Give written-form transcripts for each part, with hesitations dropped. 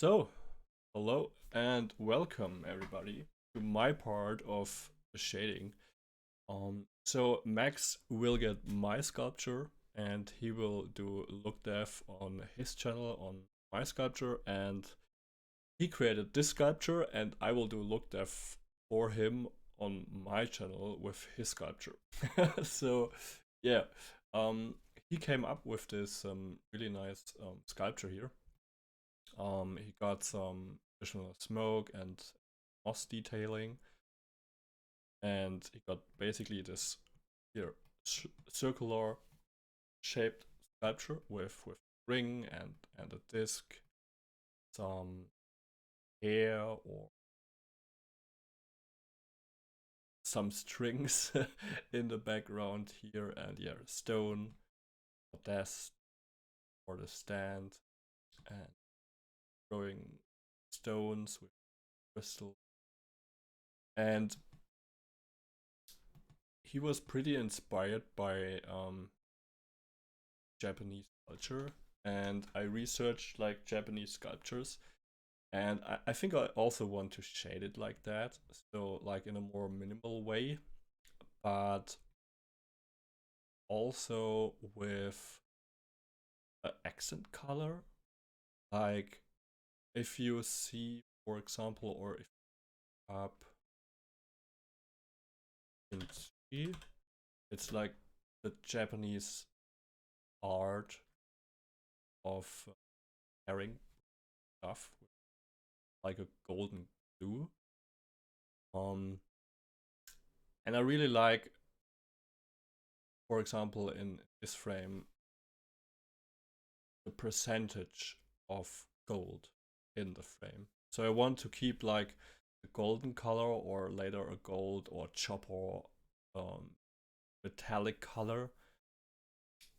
So, hello and welcome everybody to my part of the shading. So Max will get my sculpture and he will do look dev on his channel on my sculpture, and he created this sculpture and I will do look dev for him on my channel with his sculpture. So yeah, um, he came up with this really nice sculpture here. He got some additional smoke and moss detailing, and he got basically this here circular shaped sculpture with ring and a disc, some hair or some strings in the background here, and yeah, stone, a desk or the stand, and throwing stones with crystal. And he was pretty inspired by Japanese culture, and I researched like Japanese sculptures, and I think I also want to shade it like that, so like in a more minimal way, but also with an accent color. Like if you see, for example, or if you up in Tsugi, it's like the Japanese art of pairing stuff with like a golden glue. Um, and I really like, for example, in this frame, the percentage of gold in the frame. So I want to keep like a golden color, or later a gold or chopper metallic color,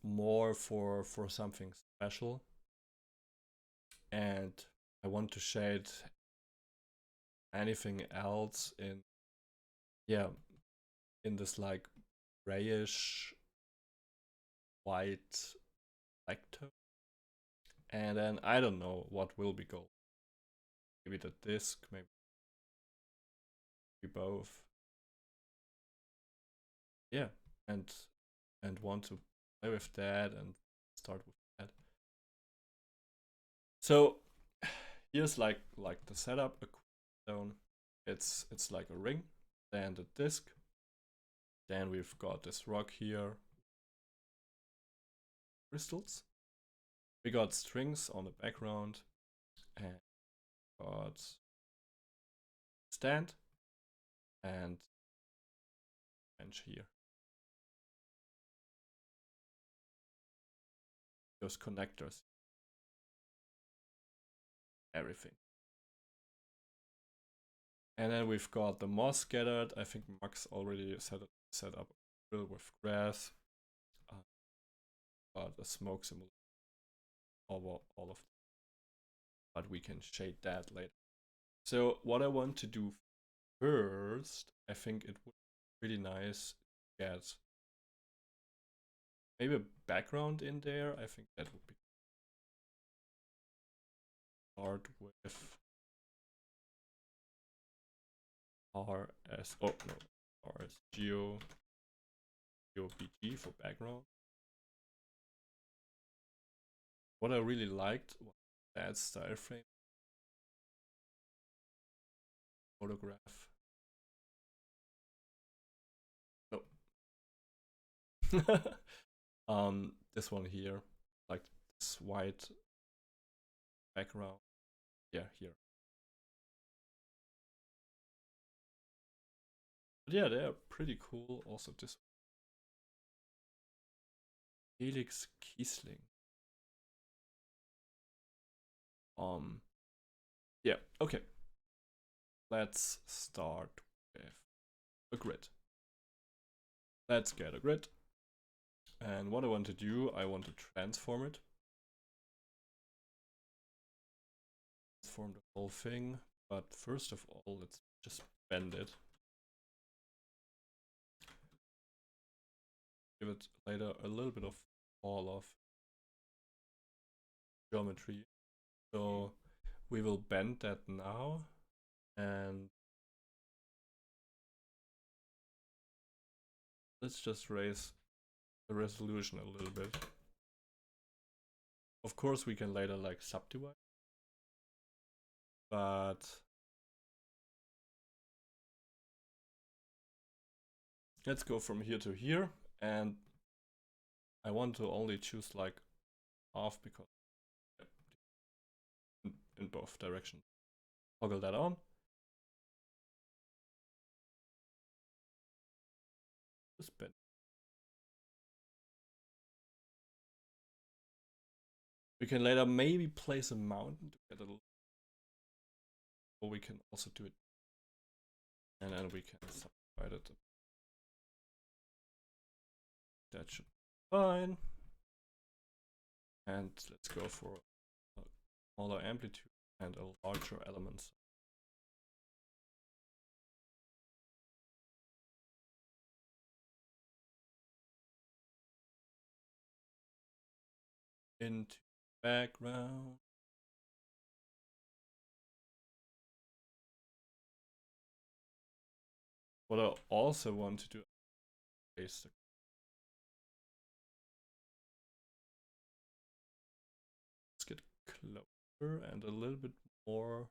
more for something special. And I want to shade anything else in, yeah, in this like grayish white black tone. And then I don't know what will be gold. Maybe the disc, maybe both. Yeah, and want to play with that and start with that. So here's like the setup. A stone. It's like a ring, then the disc. Then we've got this rock here, crystals. We got strings on the background, and got stand and bench here. Those connectors, everything. And then we've got the moss scattered. I think Max already set up a grill with grass. Got a smoke simulation over all of them. But we can shade that later. So what I want to do first, I think it would be really nice to get maybe a background in there. I think that would be start with RS, oh no, RS GeoBG for background. What I really liked was that style frame photograph. No. This one here, like this white background. Yeah, here. But yeah, they're pretty cool. Also, this Felix Kiesling. Yeah, okay. Let's start with a grid. Let's get a grid. And what I want to do, I want to transform it. Transform the whole thing. But first of all, let's just bend it. Give it later a little bit of fall off geometry. So we will bend that now, and let's just raise the resolution a little bit. Of course, we can later like subdivide, but let's go from here to here, and I want to only choose like half because in both directions. Toggle that on. Just bend. We can later maybe place a mountain to get a little, or we can also do it, and then we can subdivide it. That should be fine. And let's go for a smaller amplitude and a larger element. Into background. What I also want to do is let's get closer and a little bit more.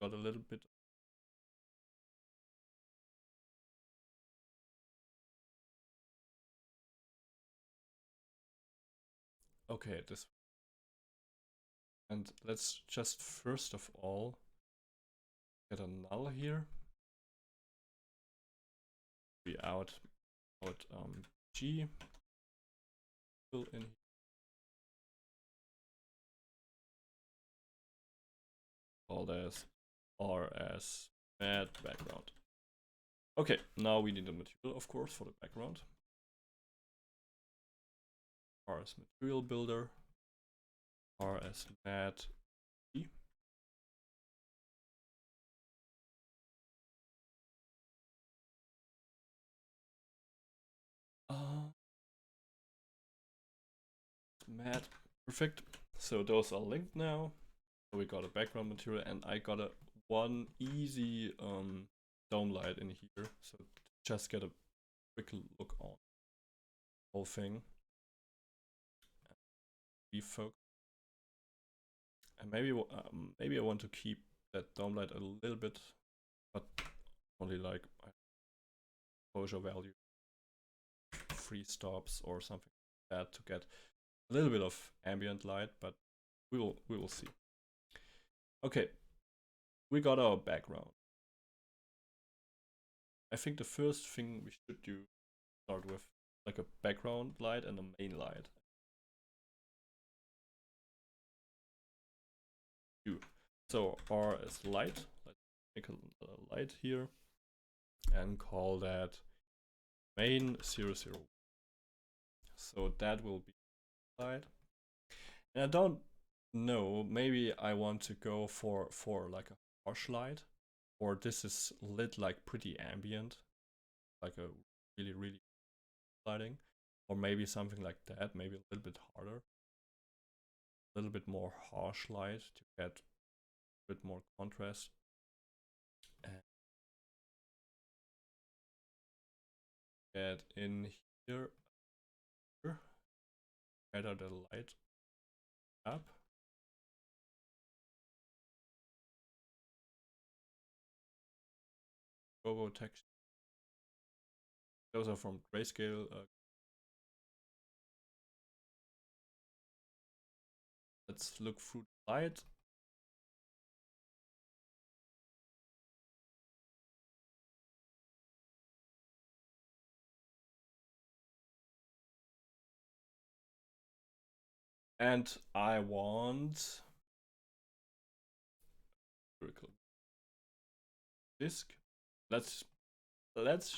Got a little bit. Okay, this. And let's just first of all get a null here. Be out G. Fill in. Call this RS add background. Okay, now we need a material, of course, for the background. RS material builder. RS mat G. Mat. Perfect. So those are linked now. So we got a background material, and I got a one easy dome light in here. So just get a quick look on the whole thing. Refocus. And maybe I want to keep that dome light a little bit, but only like exposure value, 3 stops or something like that to get a little bit of ambient light, but we will see. Okay, we got our background. I think the first thing we should do start with like a background light and a main light. So R is light. Let's make a light here and call that main 00. So that will be light. And I don't know, maybe I want to go for like a harsh light, or this is lit like pretty ambient, like a really lighting, or maybe something like that, maybe a little bit harder, a little bit more harsh light to get a bit more contrast. And get in here, better the light up. Go text. Those are from Grayscale. Let's look through the light. And I want disk. Let's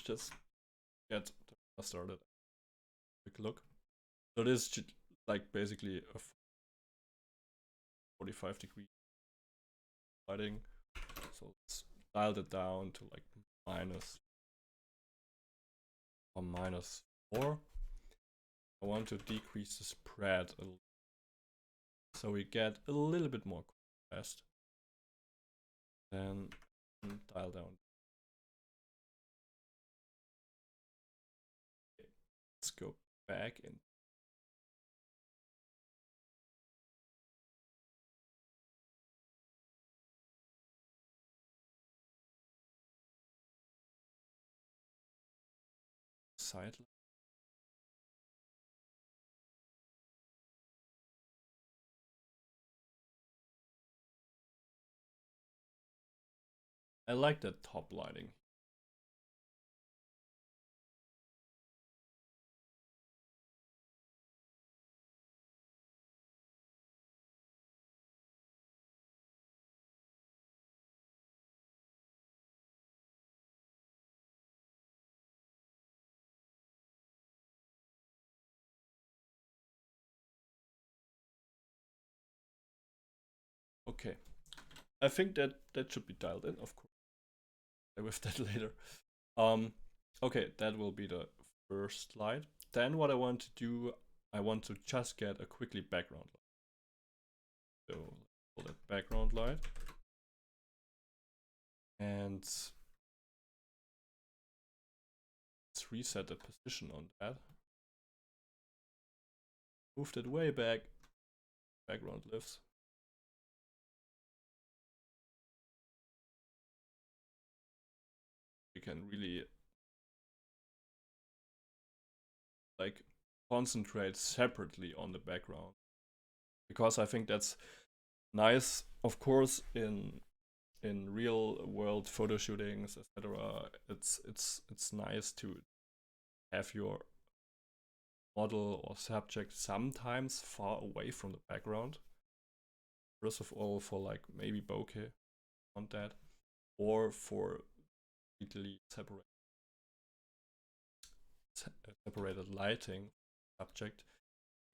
just get started. Quick look. So this is like basically a 45-degree lighting. So let's dial it down to like minus or -4. I want to decrease the spread a little. so we get a little bit more contrast. Then dial down. Okay, let's go back in. Side. I like that top lighting. Okay, I think that should be dialed in, of course. With that later. Okay, that will be the first slide. Then what I want to do, I want to just get a quickly background light. So let's call that background light. And let's reset the position on that. Move that way back. Background lifts. We can really like concentrate separately on the background, because I think that's nice, of course, in real world photo shootings, etc. It's nice to have your model or subject sometimes far away from the background. First of all, for like maybe bokeh on that, or for completely separated lighting subject,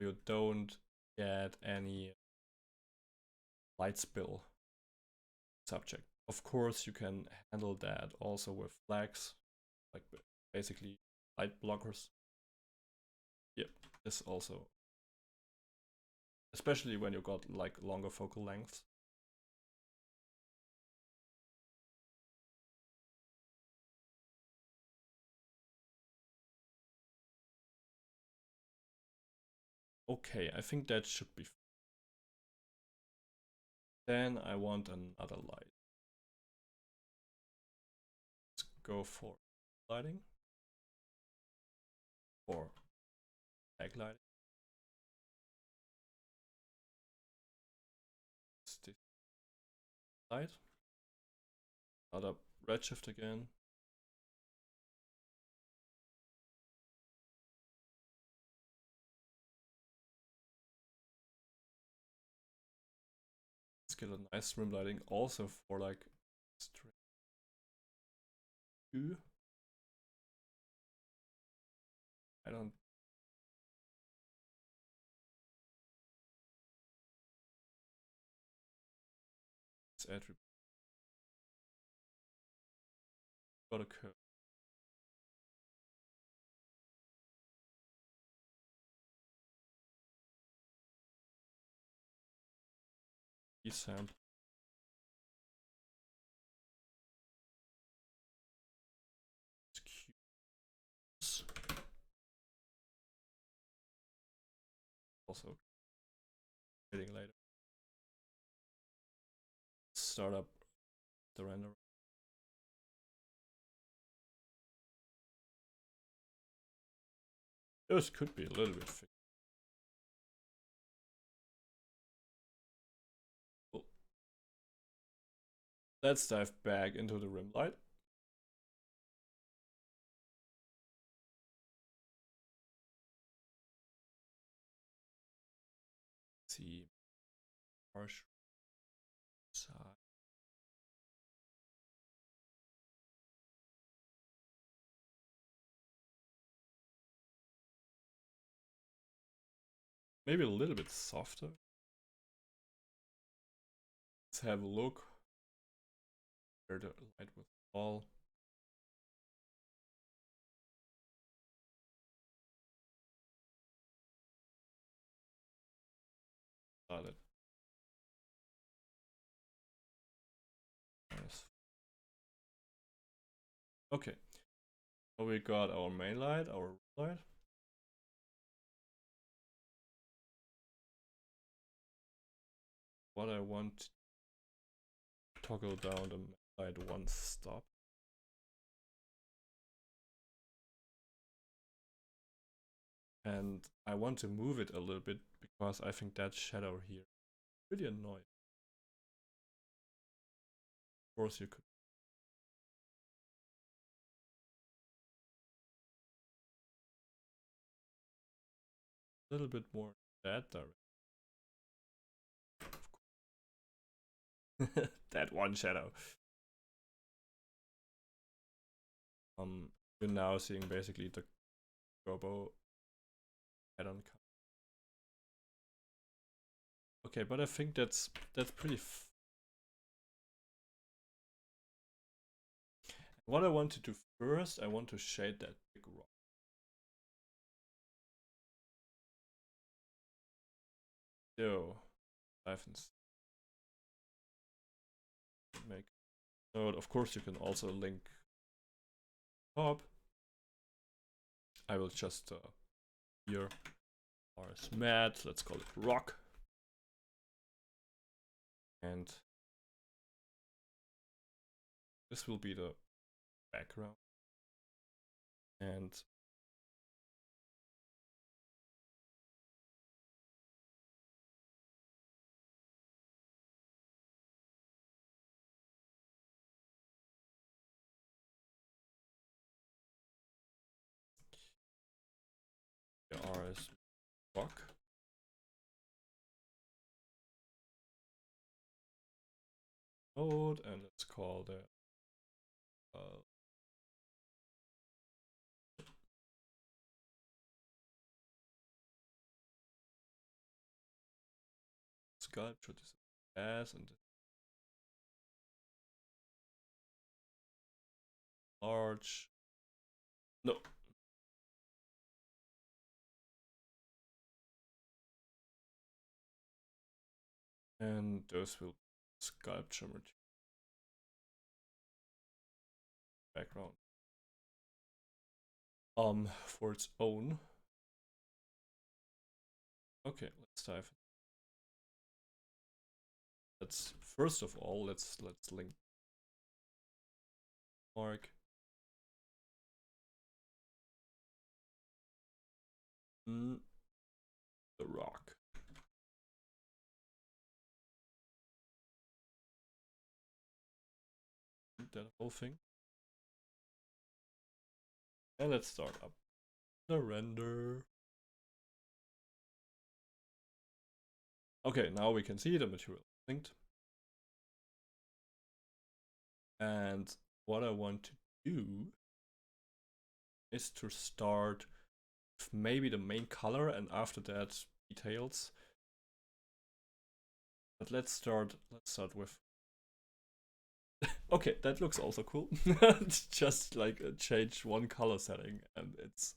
you don't get any light spill subject. Of course, you can handle that also with flags, like basically light blockers. Yep, this also, especially when you got like longer focal lengths. Okay, I think that should be. Then I want another light. Let's go for lighting, or backlighting. This light. Another redshift again. Let's get a nice rim lighting also for like straight 2. I don't. Let's add. Got a curve. Sample. Also getting later. Start up the render. This could be a little bit fixed. Cool. Let's dive back into the rim light. See harsh side. Maybe a little bit softer. Let's have a look where the light will fall. Got it. Okay, so we got our main light, our light. What I want to toggle down the main light one stop. And I want to move it a little bit because I think that shadow here is really annoying. Of course you could. A little bit more that direction. That one shadow. You're now seeing basically the turbo add-on. Okay, but I think that's pretty. What I want to do first, I want to shade that big rock. So I haven't make note. Of course, you can also link top. I will just here RS mat. Let's call it rock. And this will be the background. And the RS rock. Node, and let's call the sculpture. This as and large. No. And those will sculpture material background. For its own. Okay, let's dive. Let's first of all let's link mark. The rock. That whole thing. And let's start up the render. Okay, now we can see the material linked. And what I want to do is to start with maybe the main color and after that details. But let's start with okay, that looks also cool. It's just like change one color setting and it's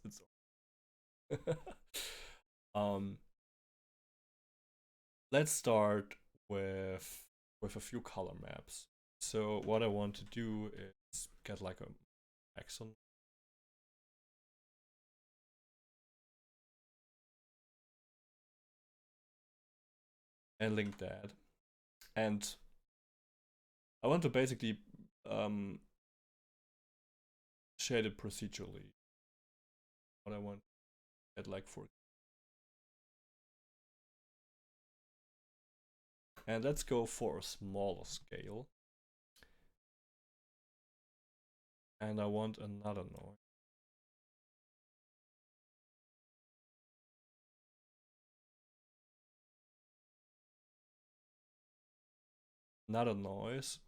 let's start with a few color maps. So what I want to do is get like a axon and link that. And I want to basically shade it procedurally. What I want to get like for. And let's go for a smaller scale. And I want another noise. Another noise.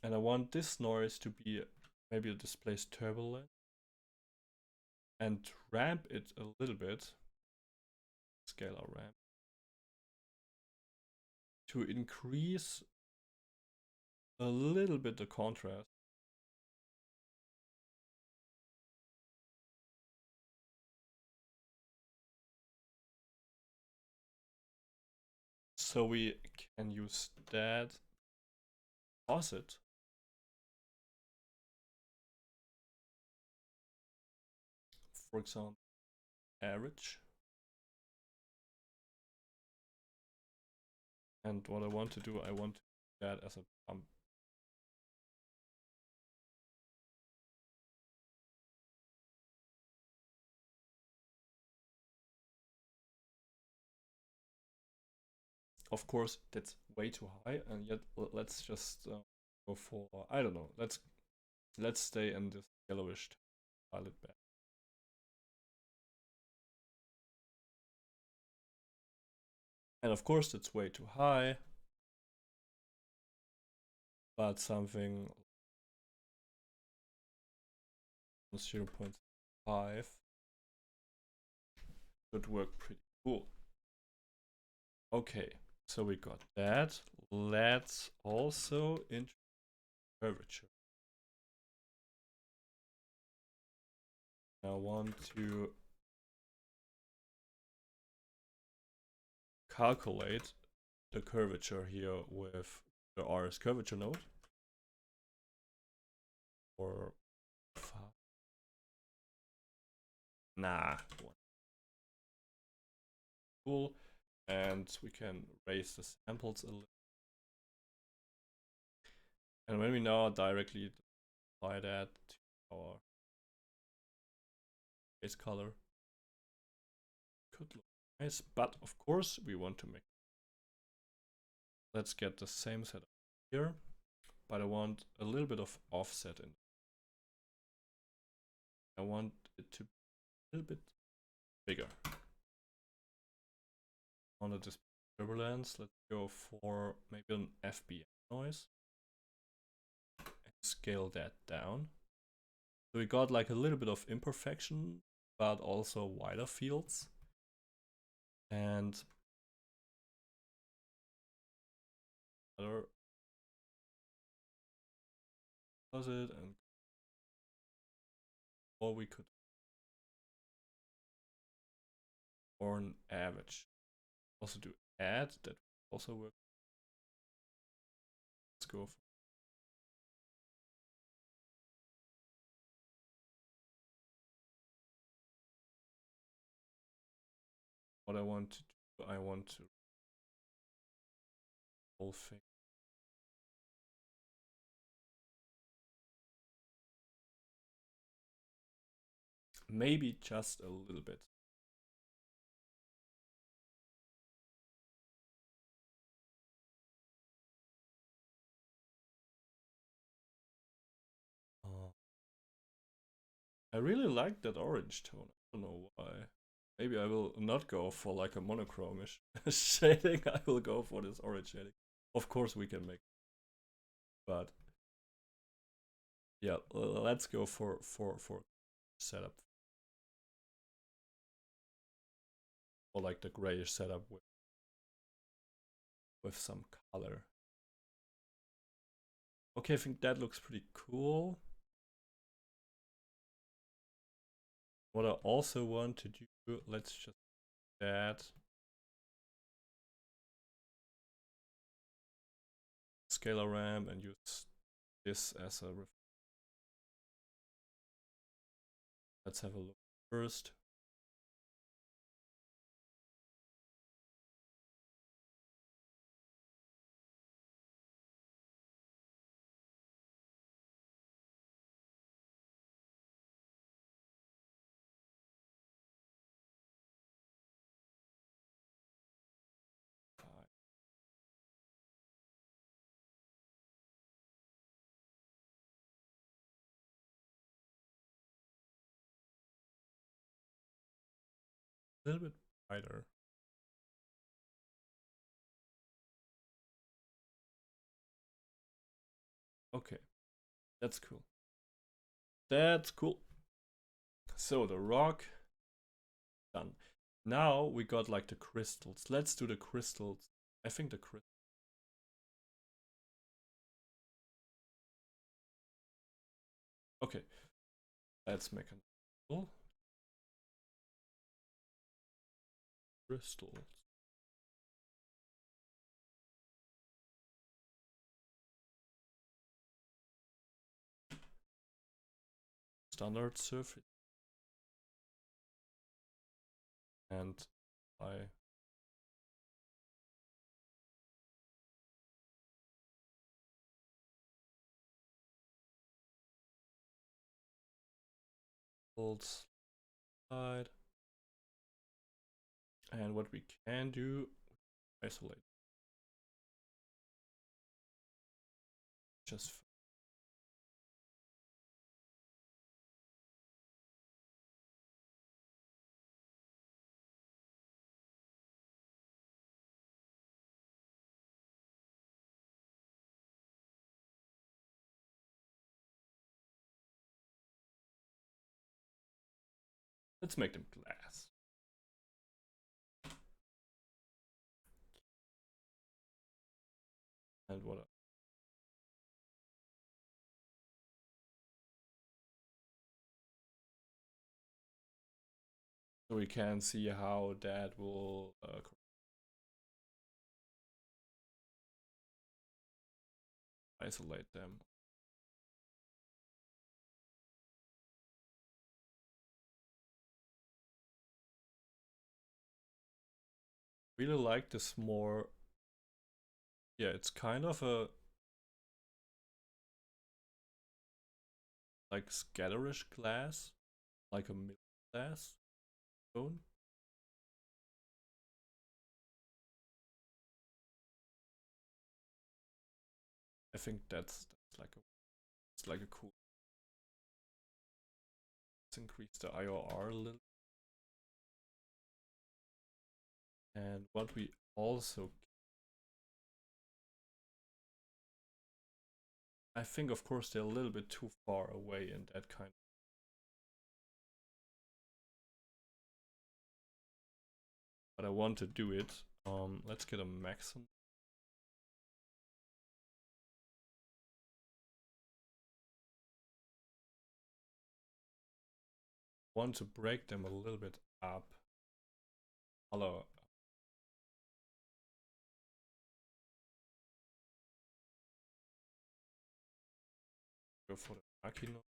And I want this noise to be maybe a displaced turbulent. And ramp it a little bit. Scalar ramp. To increase a little bit the contrast. So we can use that, pause it, for example, average. And what I want to do, I want to do that as a bump. Of course, that's way too high, and yet let's just go for, I don't know, let's stay in this yellowish violet band. And of course, that's way too high, but something 0.5 should work pretty cool. Okay, so we got that. Let's also introduce curvature. I want to calculate the curvature here with the RS curvature node. Or nah, cool. And we can raise the samples a little. And when we now directly apply that to our base color, could look nice, but of course we want to make. Let's get the same setup here, but I want a little bit of offset in. I want it to be a little bit bigger. On the display turbulence, let's go for maybe an FBM noise and scale that down. So we got like a little bit of imperfection, but also wider fields. And other does it, and or we could or an average. Also do add, that also work. Let's go for what I want to do. I want to whole thing. Maybe just a little bit. I really like that orange tone. I don't know why. Maybe I will not go for like a monochromish shading. I will go for this orange shading. Of course we can make, but yeah, let's go for setup, or like the grayish setup with some color. Okay, I think that looks pretty cool. What I also want to do, let's just add scalar ramp and use this as a let's have a look first. A little bit brighter. Okay, that's cool. That's cool. So the rock, done. Now we got like the crystals. Let's do the crystals. I think the crystal. Okay, let's make a crystals. Standard surface. and I hold slide. And what we can do, isolate. Just let's make them glass. And what? So we can see how that will isolate them. Really like this more. Yeah, it's kind of a like scatterish glass, like a middle glass tone. I think that's like a it's like a cool. Let's increase the IOR a little. And what we also, I think of course they're a little bit too far away in that kind of, but I want to do it. Let's get a maximum. Want to break them a little bit up. Hello. Go for the Makino.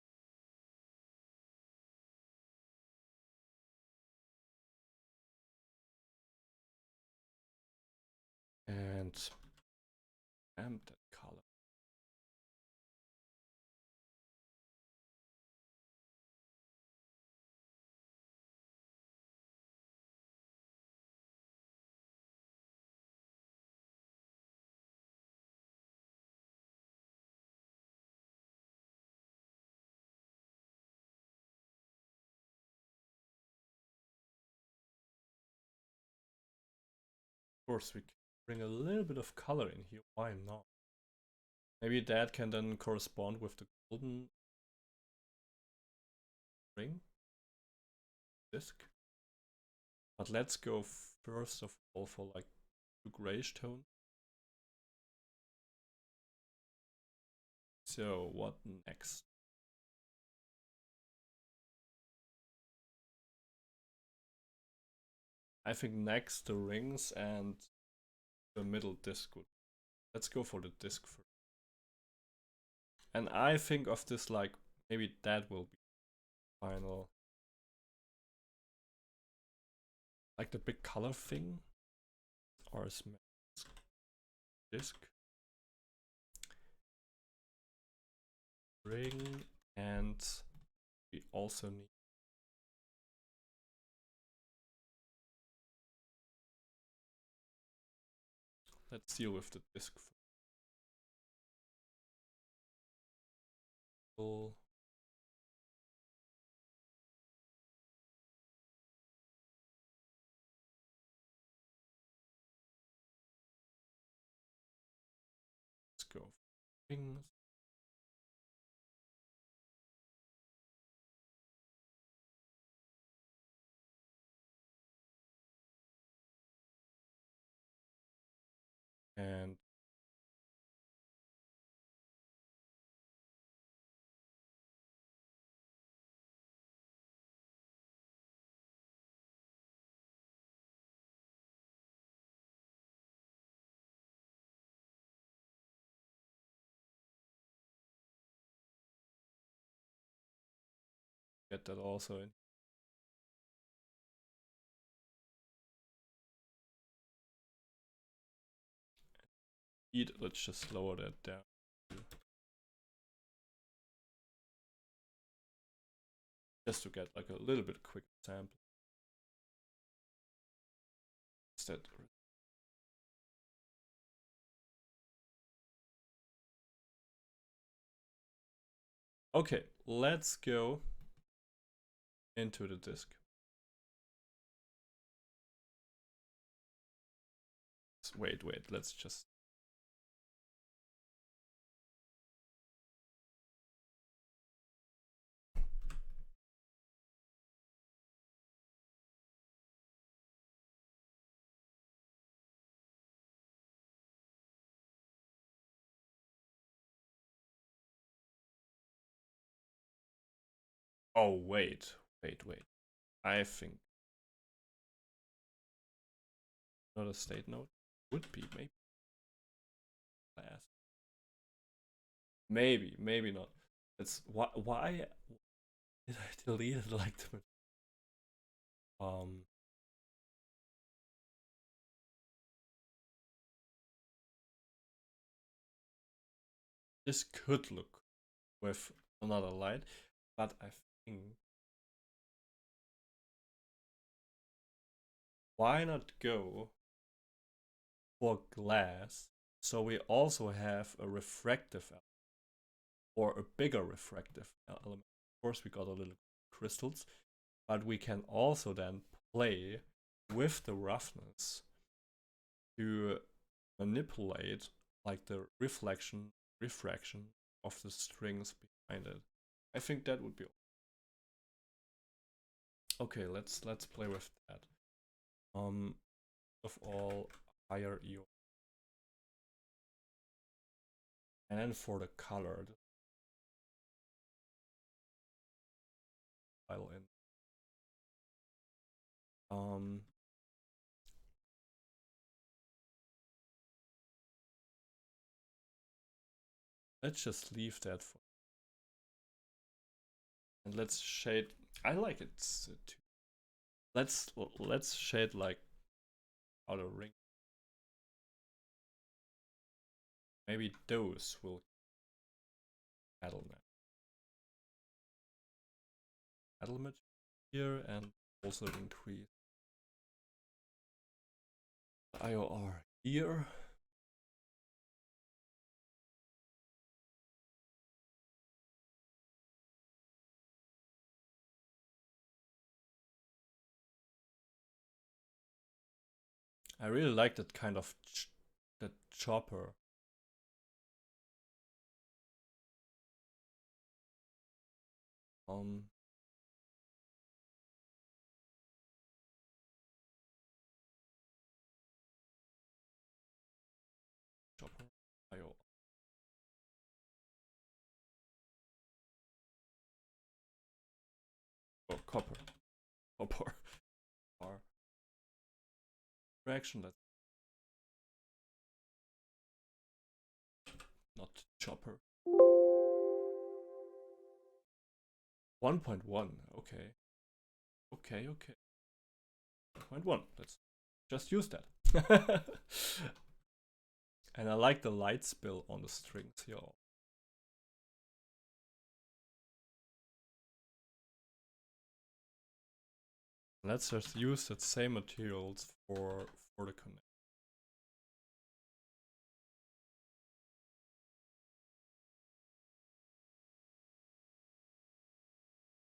And amp that color. Of course, we can bring a little bit of color in here. Why not? Maybe that can then correspond with the golden ring disc. But let's go first of all for like the grayish tone. So what next? I think next the rings and the middle disc would. Let's go for the disc first. And I think of this like maybe that will be final. Like the big color thing. Or a disc. Ring, and we also need, let's deal with the disc first. Let's go for rings. And get that also in. speed. Let's just lower that down. Just to get like a little bit quick sample. Instead. Okay, let's go into the disk. Wait, let's just. Oh, wait. I think not a state node would be maybe class. Maybe not. It's why did I delete it like the this could look with another light, but I think why not go for glass so we also have a refractive element or a bigger refractive element. Of course, we got a little crystals, but we can also then play with the roughness to manipulate like the refraction of the strings behind it. I think that would be okay. Let's play with that. Of all higher EO, and then for the colored file in. Let's just leave that for, and let's shade. I like it too. Let's shade like outer ring. Maybe those will add here and also increase the IOR here. I really like that kind of that chopper. Chopper IO. Oh, copper. R. Reaction, that's not chopper. 1.1, okay. 1.1, let's just use that. And I like the light spill on the strings here. Let's just use the same materials for the connect.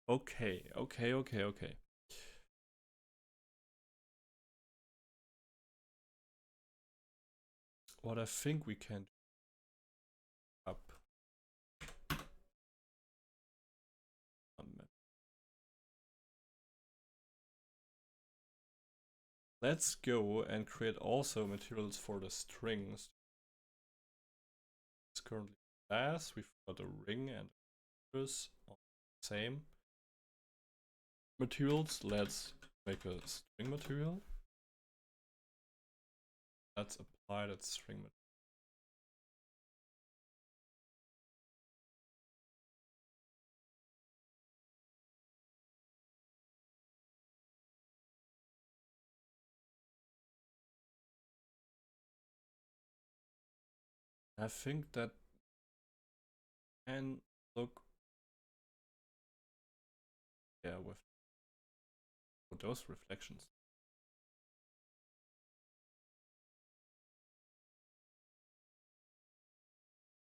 Okay. What I think we can do up. Let's go and create also materials for the strings. It's currently glass. We've got a ring and this same materials. Let's make a string material. Let's apply that string material. I think that can look, yeah, with those reflections.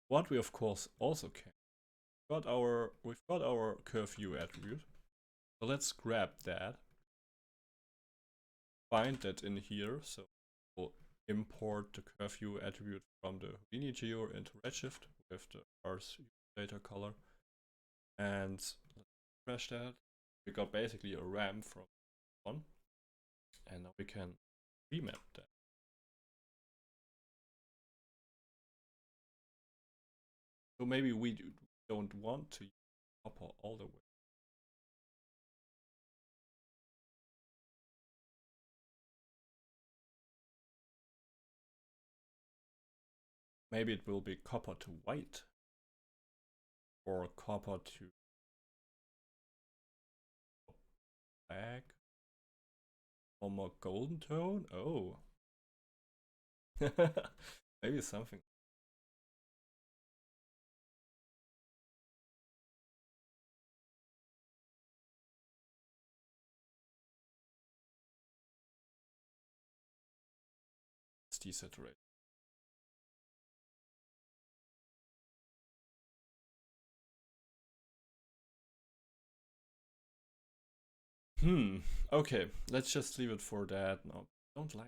What we of course also can. We've got our curve view attribute. So let's grab that, find that in here. So we'll import the curve view attribute from the Houdini Geo into Redshift with the parse data color, and let's refresh that. We got basically a ramp from one, and now we can remap that. So maybe we don't want to use copper all the way. Maybe it will be copper to white, or copper to black, or more golden tone. Oh, maybe something. It's desaturated. Okay, let's just leave it for that. No, don't like.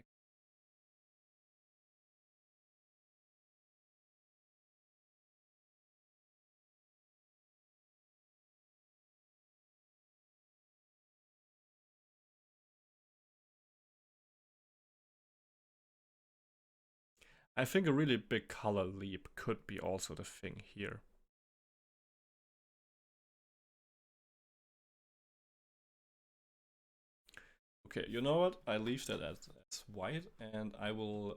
I think a really big color leap could be also the thing here. Okay, you know what? I leave that as white, and I will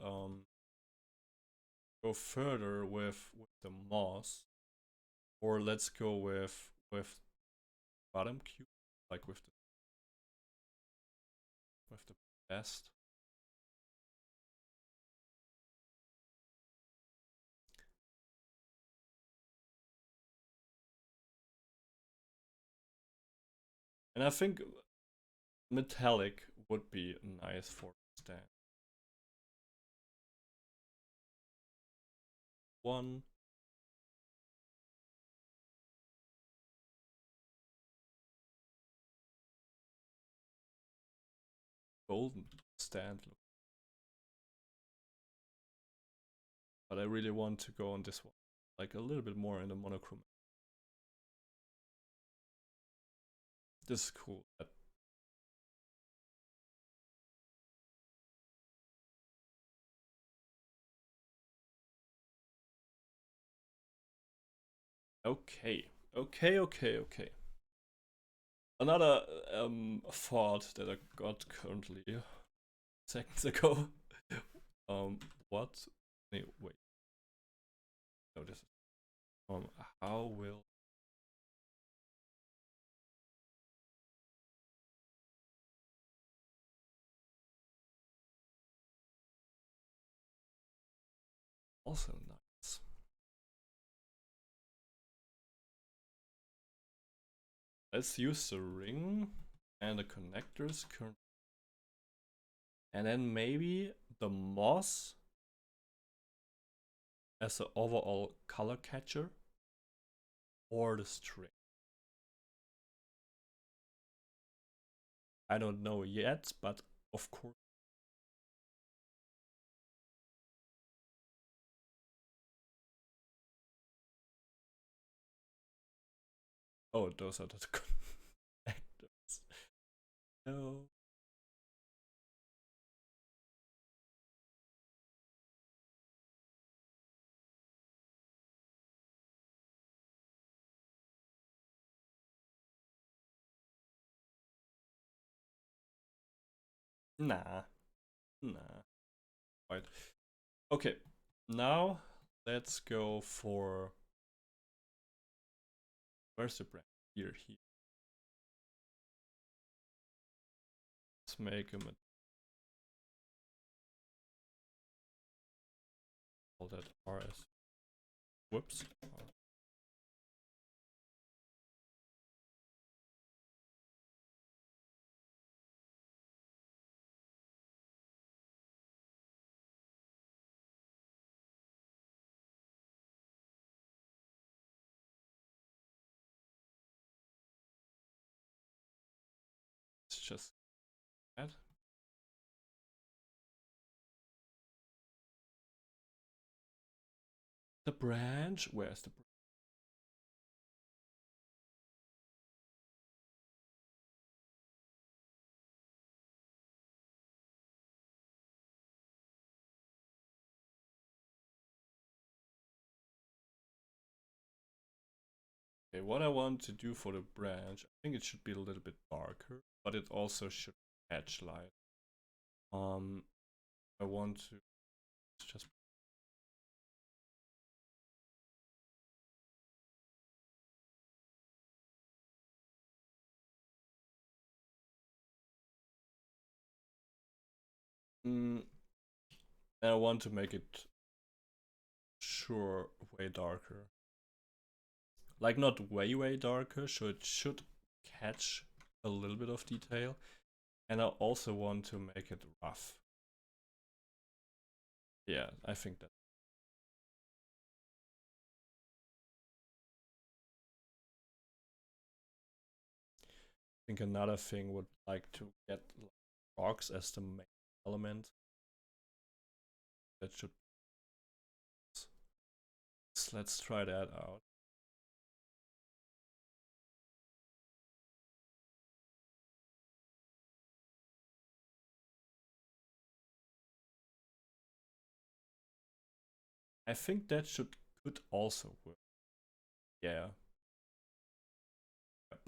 go further with the moss, or let's go with bottom cube, like with the best. And I think metallic would be nice for stand. One. Golden stand look. But I really want to go on this one, like a little bit more in the monochrome. This is cool. Okay, okay. Another thought that I got currently seconds ago. What? Nee, wait. No, this is how will also nice. Let's use the ring and the connectors currently, and then maybe the moss as an overall color catcher, or the string. I don't know yet, but of course. Oh, those are the connectors. No. Nah. Nah. Right. Okay. Now let's go for, where's the brand? Here. Let's make him all that RS Whoops. It's just that. The branch? Where's the branch? Okay, what I want to do for the branch, I think it should be a little bit darker, but it also should catch light. I want to just and I want to make it sure way darker. Like not way darker, so it should catch a little bit of detail. And I also want to make it rough. Yeah, I think that. I think another thing would like to get rocks as the main element. That should. Let's try that out. I think that could also work. Yeah. Yep.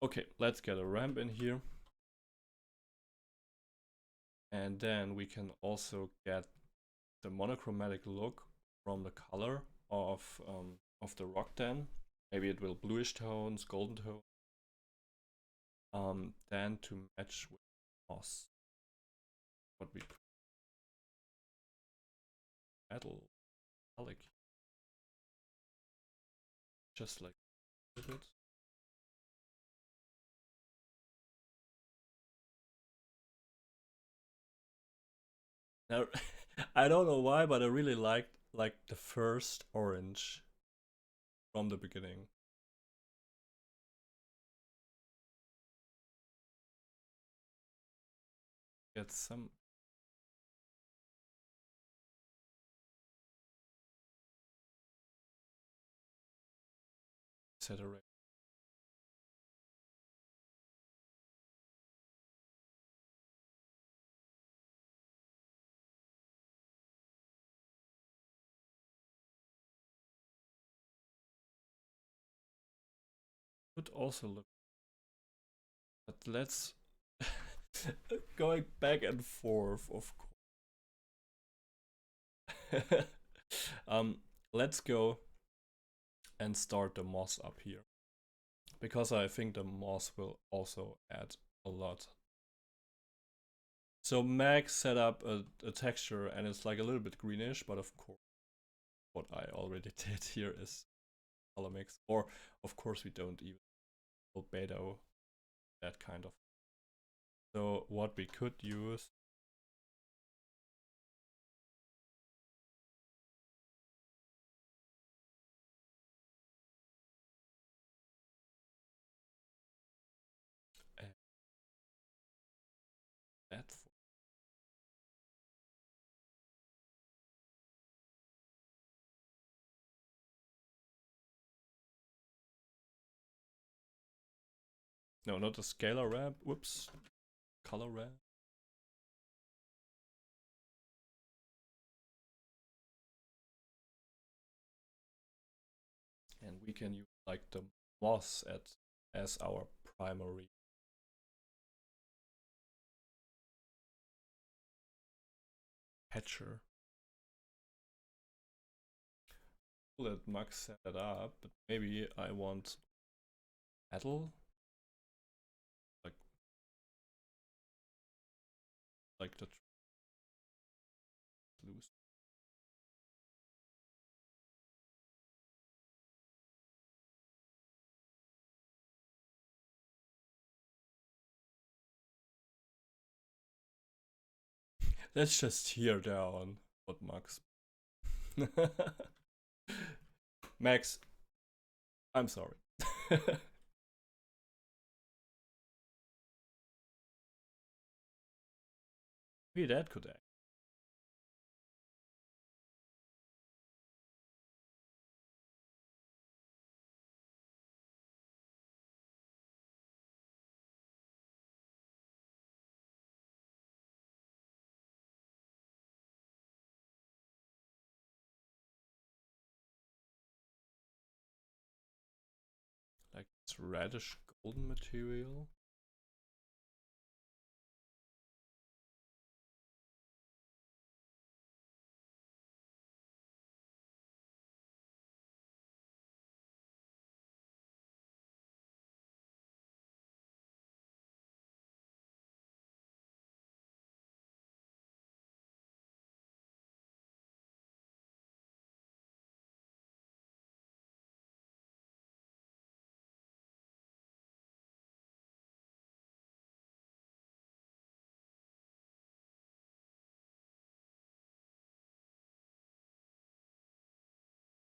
Okay, let's get a ramp in here. And then we can also get the monochromatic look from the color of the rock then. Maybe it will bluish tones, golden tone. Then to match with moss. What we metal metallic. Just like a bit. Now I don't know why, but I really liked like the first orange from the beginning. Get some saturation. Could also look, but let's going back and forth, of course. Let's go and start the moss up here, because I think the moss will also add a lot. So Max set up a texture and it's like a little bit greenish, but of course what I already did here is color mix. Or of course we don't even albedo that kind of. So what we could use that for no, not a scalar ramp. Whoops, color ramp. And we can use like the moss as our primary patcher. Let Max set it up, but maybe I want metal, like like the loose. Let's just hear down what Max. Max, I'm sorry. Maybe that could act. Like this reddish golden material.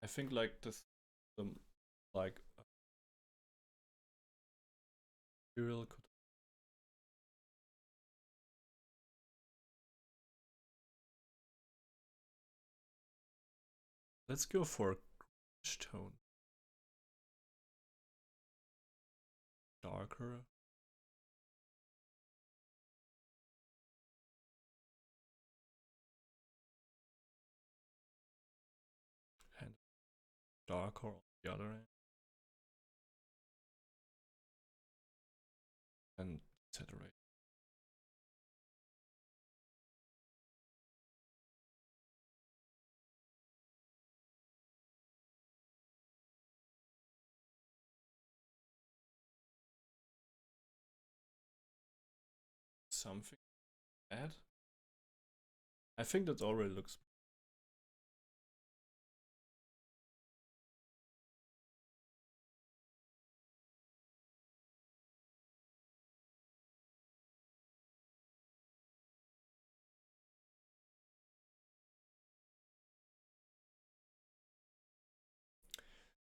I think like this, like material could. Let's go for tone, darker. And darker on the other end, and saturate. Something add. I think that already looks.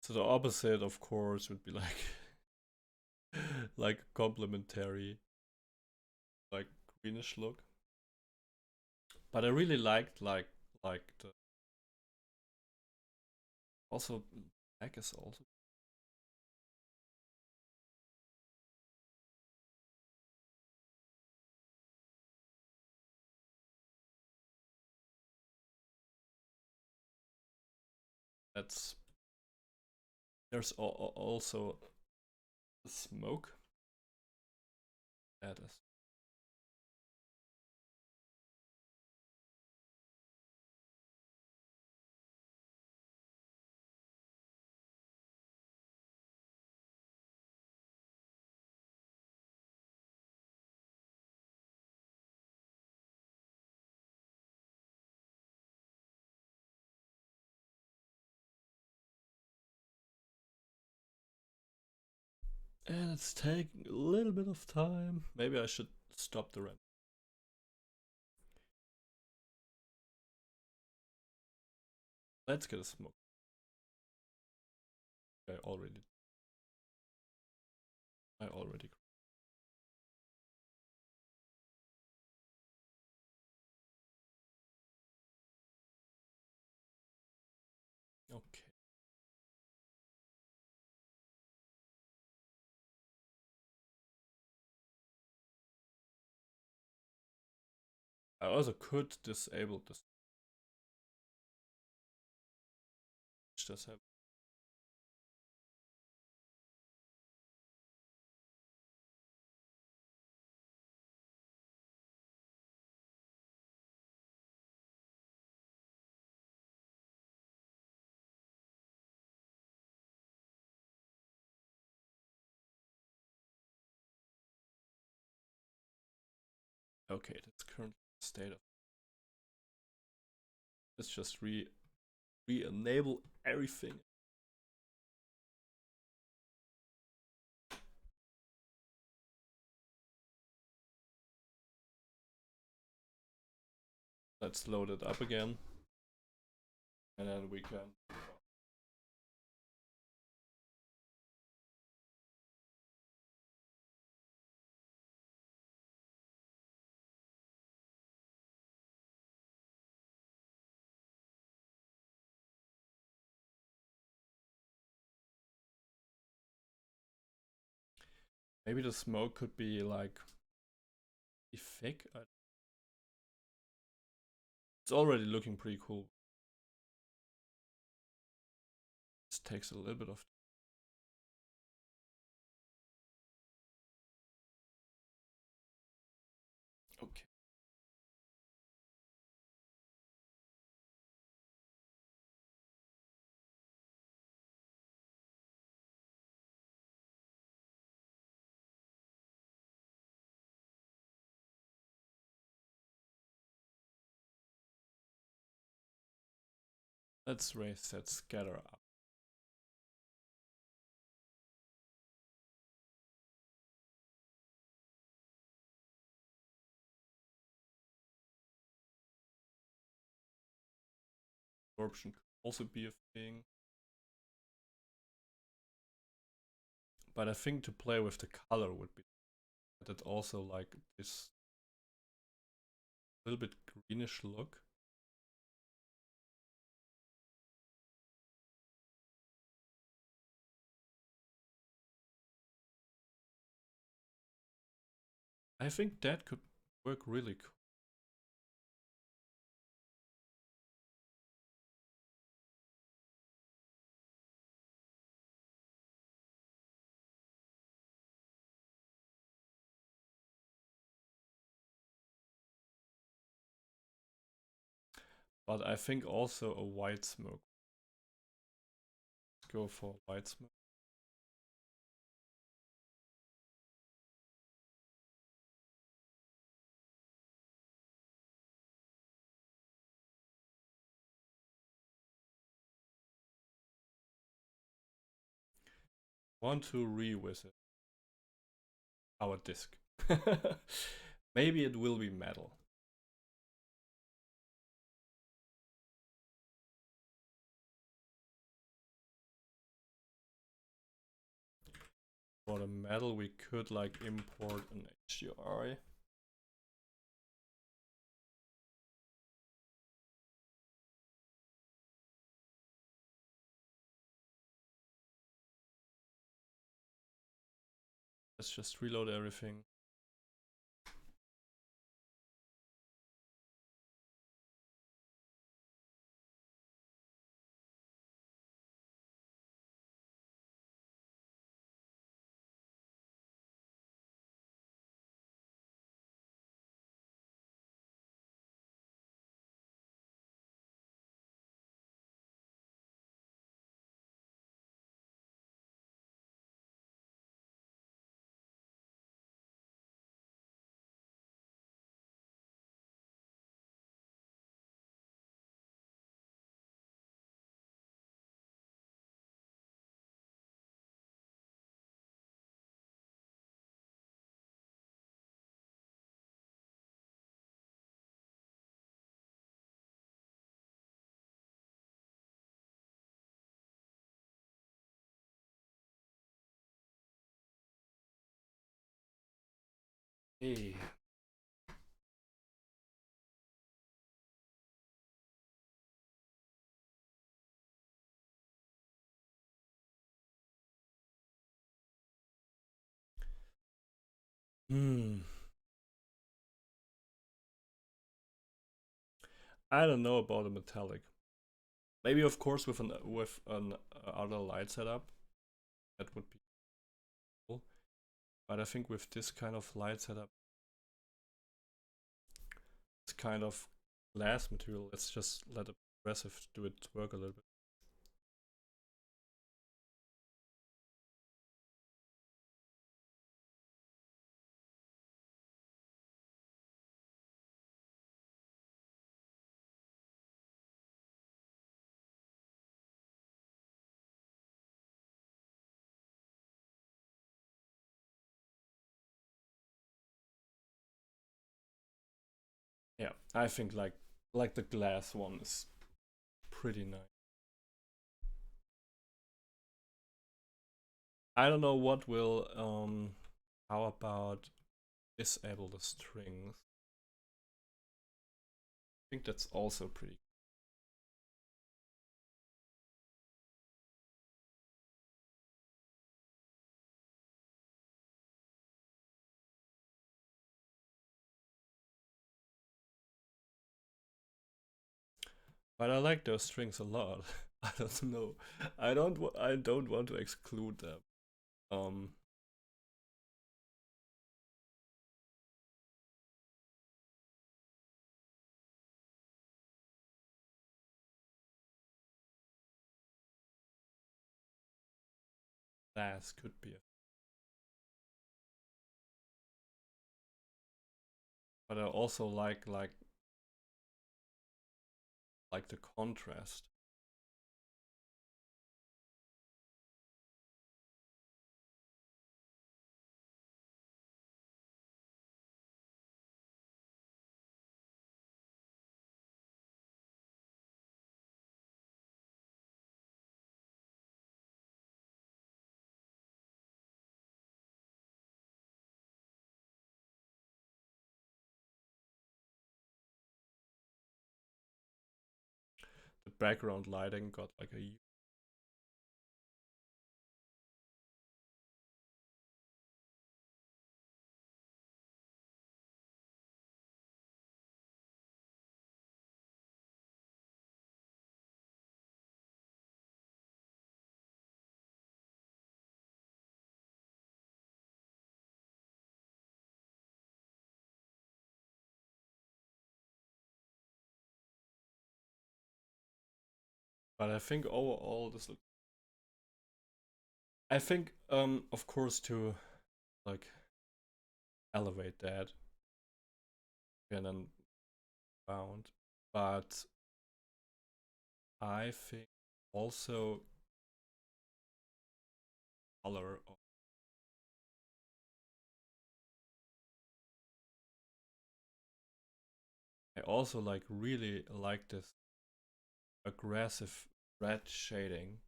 So the opposite, of course, would be like like complementary, like greenish look. But I really liked like the also black is also that's there's also smoke that is and it's taking a little bit of time. Maybe I should stop the rent. Let's get a smoke. I already I already okay. I also could disable this. Just have okay. That's currently state of. Let's just re-enable everything. Let's load it up again. And then we can. Maybe the smoke could be like thick. It's already looking pretty cool. This takes a little bit of. Okay. Let's raise that scatter up. Absorption could also be a thing. But I think to play with the color would be that also like this little bit greenish look. I think that could work really cool. But I think also a white smoke. Let's go for white smoke. Want to revisit our disc. Maybe it will be metal. For the metal, we could like import an HDRI. Let's just reload everything. Hey. I don't know about a metallic. Maybe of course with an other light setup, that would be cool. But I think with this kind of light setup, this kind of glass material, let's just let the progressive do it work a little bit. Yeah, I think like the glass one is pretty nice. I don't know what will how about disable the strings? I think that's also pretty. But I like those strings a lot. I don't know. I don't want to exclude them. Um Glass could be a, but I also like the contrast. The background lighting got like a, but I think overall this looks. I think of course to like elevate that and then bound, but I think also color. I also like really like this aggressive red shading.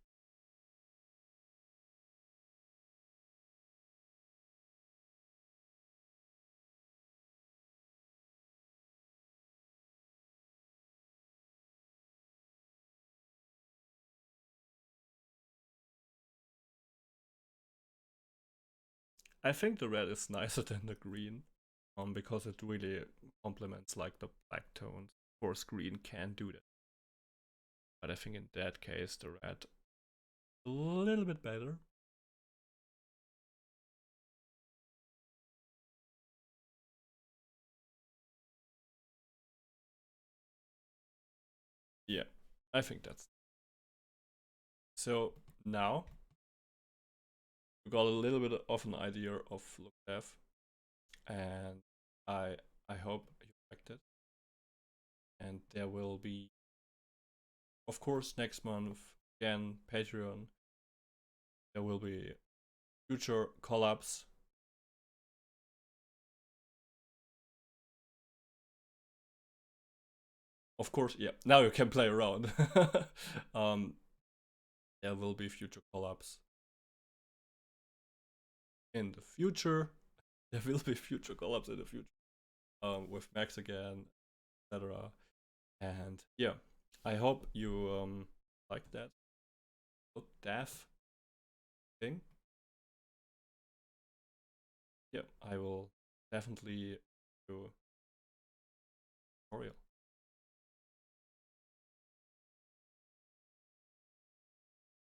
I think the red is nicer than the green, because it really complements like the black tones. Of course, green can do that, but I think in that case the red a little bit better. Yeah, I think that's so. Now we got a little bit of an idea of look dev, and I I hope you liked it. And there will be, of course, next month again Patreon. There will be future collabs. Of course, yeah. Now you can play around. um, there will be future collabs in the future. There will be future collabs in the future. With Max again, etc. And yeah, I hope you like that look deaf thing. Yeah, I will definitely do tutorial.